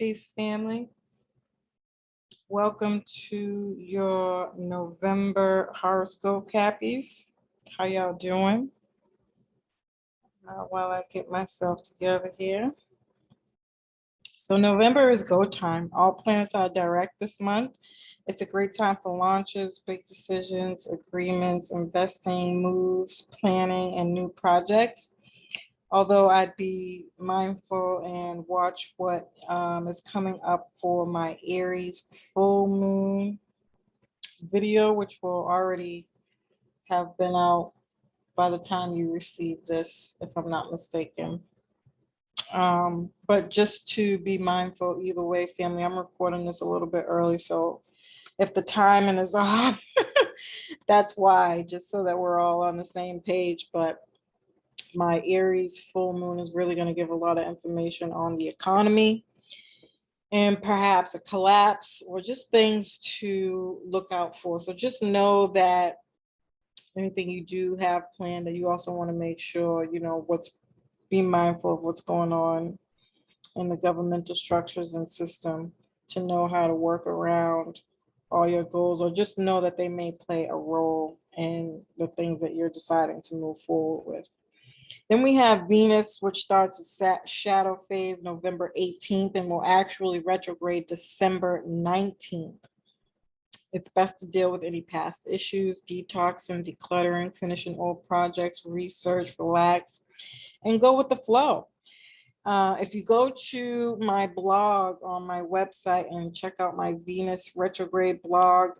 Peace, family. Welcome to your November horoscope, Cappies. How y'all doing? While I get myself together here. So November is go time. All planets are direct this month. It's a great time for launches, big decisions, agreements, investing, moves, planning, and new projects. Although I'd be mindful and watch what is coming up for my Aries full moon video, which will already have been out by the time you receive this, if I'm not mistaken. But just to be mindful either way, family, I'm recording this a little bit early, so if the timing is off, that's why, just so that we're all on the same page. But my Aries full moon is really going to give a lot of information on the economy and perhaps a collapse or just things to look out for. So just know that anything you do have planned, that you also want to make sure, be mindful of what's going on in the governmental structures and system to know how to work around all your goals, or just know that they may play a role in the things that you're deciding to move forward with. Then we have Venus, which starts its shadow phase November 18th and will actually retrograde December 19th. It's best to deal with any past issues, detoxing, decluttering, finishing old projects, research, relax, and go with the flow. If you go to my blog on my website and check out my Venus retrograde blog,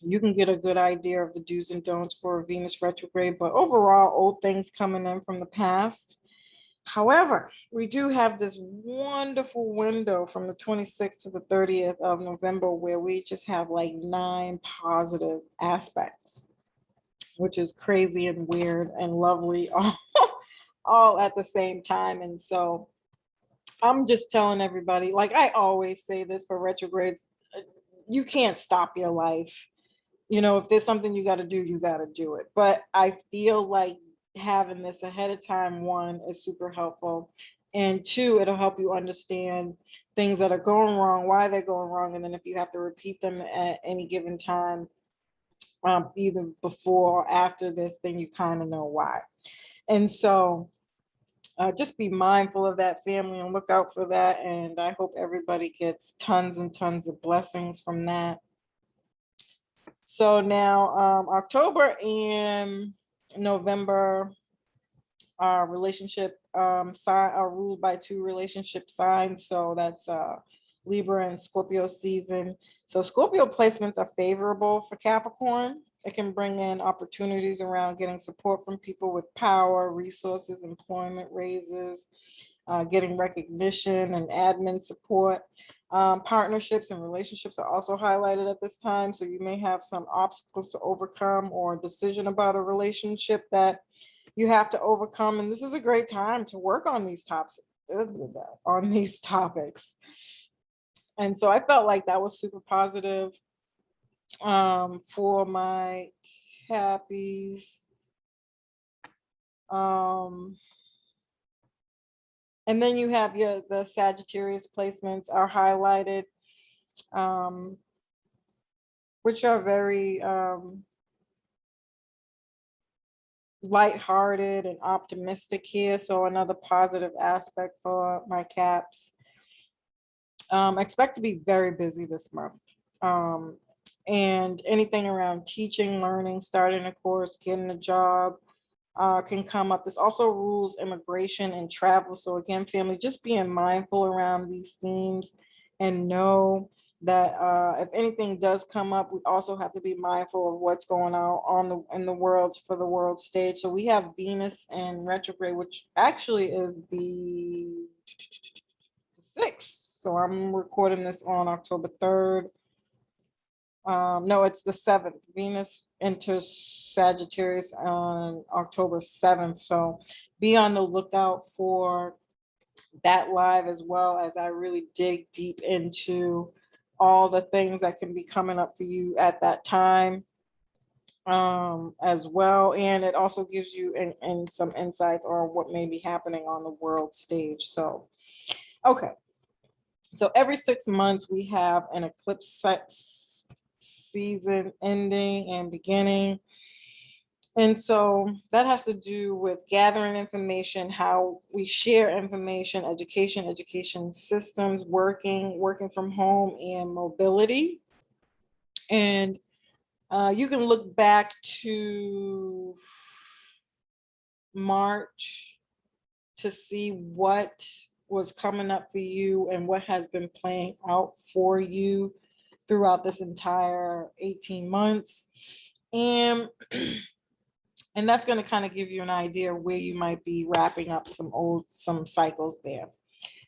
you can get a good idea of the do's and don'ts for Venus retrograde, but overall, old things coming in from the past. However, we do have this wonderful window from the 26th to the 30th of November where we just have like 9 positive aspects, which is crazy and weird and lovely all at the same time. And so I'm just telling everybody, like I always say this for retrogrades, you can't stop your life. If there's something you got to do, you got to do it. But I feel like having this ahead of time, one, is super helpful. And two, it'll help you understand things that are going wrong, why they're going wrong. And then if you have to repeat them at any given time, either before or after this, then you kind of know why. And so just be mindful of that, family, and look out for that. And I hope everybody gets tons and tons of blessings from that. So now October and November, our relationship sign are ruled by 2 relationship signs. So that's Libra and Scorpio season. So Scorpio placements are favorable for Capricorn. It can bring in opportunities around getting support from people with power, resources, employment raises, getting recognition and admin support. Partnerships and relationships are also highlighted at this time. So you may have some obstacles to overcome or a decision about a relationship that you have to overcome. And this is a great time to work on these topics. And so I felt like that was super positive for my Cappies. And then you have the Sagittarius placements are highlighted, which are very lighthearted and optimistic here. So another positive aspect for my Caps. Expect to be very busy this month. And anything around teaching, learning, starting a course, getting a job, can come up. This also rules immigration and travel. So again, family, just being mindful around these themes and know that if anything does come up, we also have to be mindful of what's going on in the world for the world stage. So we have Venus in retrograde, which actually is the 6th. So I'm recording this on October 3rd. No, it's the 7th. Venus enters Sagittarius on October 7th. So be on the lookout for that live, as well as I really dig deep into all the things that can be coming up for you at that time as well. And it also gives you and some insights on what may be happening on the world stage. So, okay. So every 6 months, we have an eclipse season ending and beginning. And so that has to do with gathering information, how we share information, education systems, working from home, and mobility. And you can look back to March to see what was coming up for you and what has been playing out for you throughout this entire 18 months. And and that's going to kind of give you an idea of where you might be wrapping up some cycles there.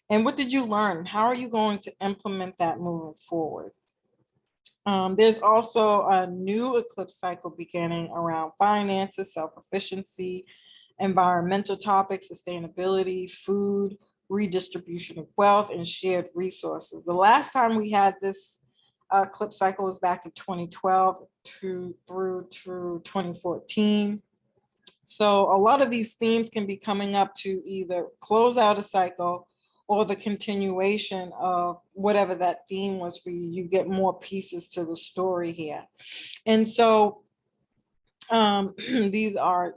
And what did you learn? How are you going to implement that moving forward? There's also a new eclipse cycle beginning around finances, self-efficiency, environmental topics, sustainability, food, redistribution of wealth, and shared resources. The last time we had this eclipse cycle was back in 2012 through 2014. So a lot of these themes can be coming up to either close out a cycle or the continuation of whatever that theme was for you. You get more pieces to the story here. And so these are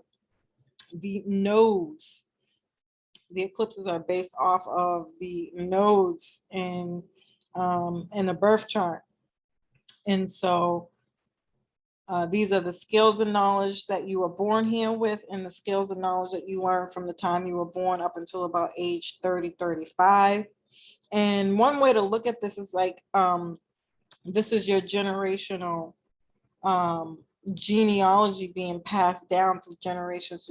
the nodes. The eclipses are based off of the nodes in the birth chart. And so these are the skills and knowledge that you were born here with, and the skills and knowledge that you learned from the time you were born up until about age 30, 35. And one way to look at this is like, this is your generational genealogy being passed down through generations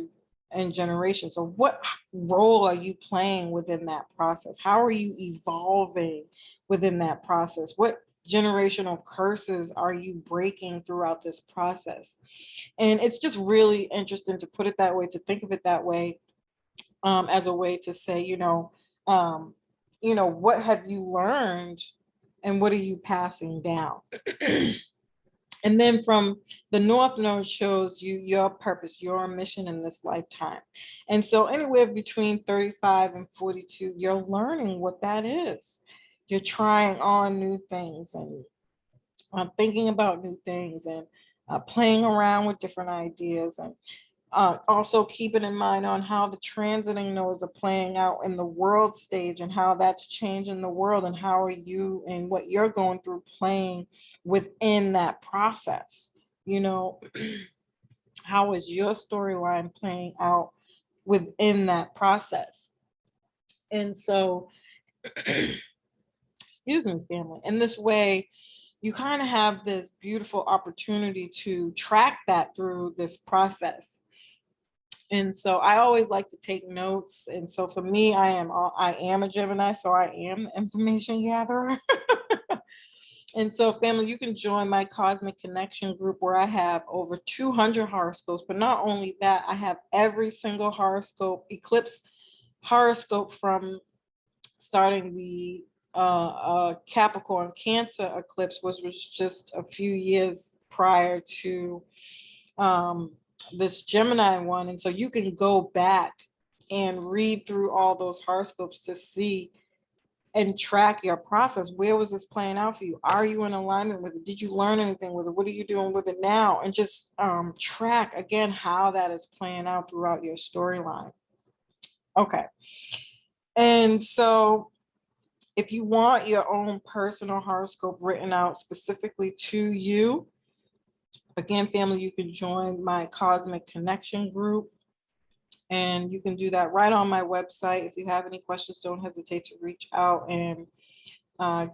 and generations. So what role are you playing within that process? How are you evolving within that process? What generational curses are you breaking throughout this process? And it's just really interesting to put it that way, to think of it that way, as a way to say, what have you learned and what are you passing down? And then from the North Node shows you your purpose, your mission in this lifetime. And so anywhere between 35 and 42, you're learning what that is. You're trying on new things and thinking about new things and playing around with different ideas, and also keeping in mind on how the transiting nodes are playing out in the world stage and how that's changing the world, and how are you and what you're going through playing within that process. How is your storyline playing out within that process? And so, excuse me, family, in this way, you kind of have this beautiful opportunity to track that through this process. And so I always like to take notes. And so for me, I am a Gemini, so I am the information gatherer. And so family, you can join my Cosmic Connection group where I have over 200 horoscopes. But not only that, I have every single horoscope, eclipse horoscope, from starting the Capricorn Cancer eclipse, which was just a few years prior to this Gemini one. And so you can go back and read through all those horoscopes to see and track your process. Where was this playing out for you? Are you in alignment with it? Did you learn anything with it? What are you doing with it now? And just track again how that is playing out throughout your storyline. Okay. And so if you want your own personal horoscope written out specifically to you, again, family, you can join my Cosmic Connection group, and you can do that right on my website. If you have any questions, don't hesitate to reach out and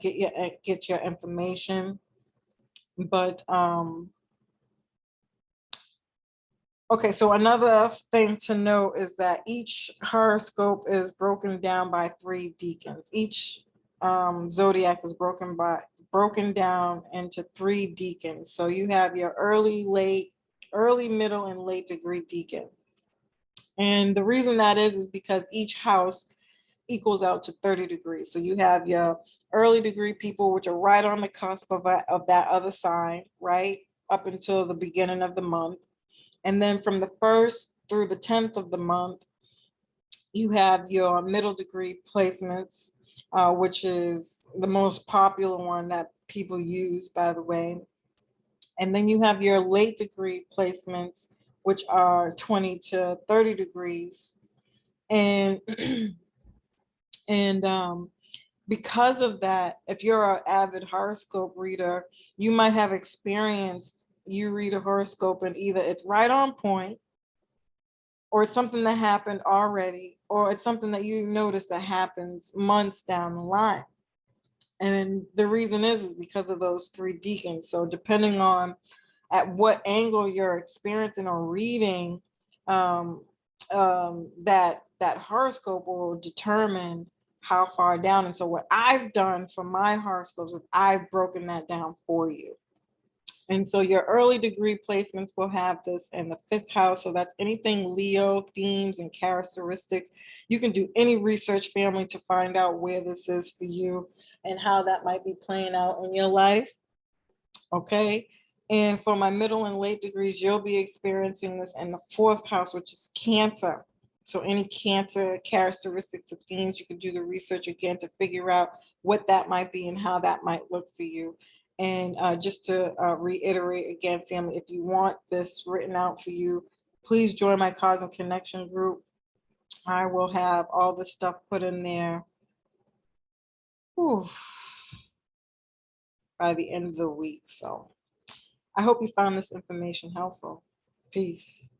get your information. But okay, so another thing to note is that each horoscope is broken down by 3 decans. Each zodiac is broken down into 3 decans. So you have your early, middle, and late degree decan. And the reason that is because each house equals out to 30 degrees. So you have your early degree people, which are right on the cusp of that other sign, right up until the beginning of the month. And then from the 1st through the 10th of the month, you have your middle degree placements. which is the most popular one that people use, by the way. And then you have your late degree placements, which are 20 to 30 degrees. And and because of that, if you're an avid horoscope reader, you might have experienced, you read a horoscope and either it's right on point, or it's something that happened already, or it's something that you notice that happens months down the line. And the reason is because of those three deacons. So depending on at what angle you're experiencing or reading, that horoscope will determine how far down. And so what I've done for my horoscopes is I've broken that down for you. And so your early degree placements will have this in the fifth house. So that's anything Leo, themes, and characteristics. You can do any research, family, to find out where this is for you and how that might be playing out in your life. Okay. And for my middle and late degrees, you'll be experiencing this in the fourth house, which is Cancer. So any Cancer characteristics or themes, you can do the research again to figure out what that might be and how that might look for you. And just to reiterate again, family, if you want this written out for you, please join my Cosmic Connection group. I will have all the stuff put in there by the end of the week. So I hope you found this information helpful. Peace.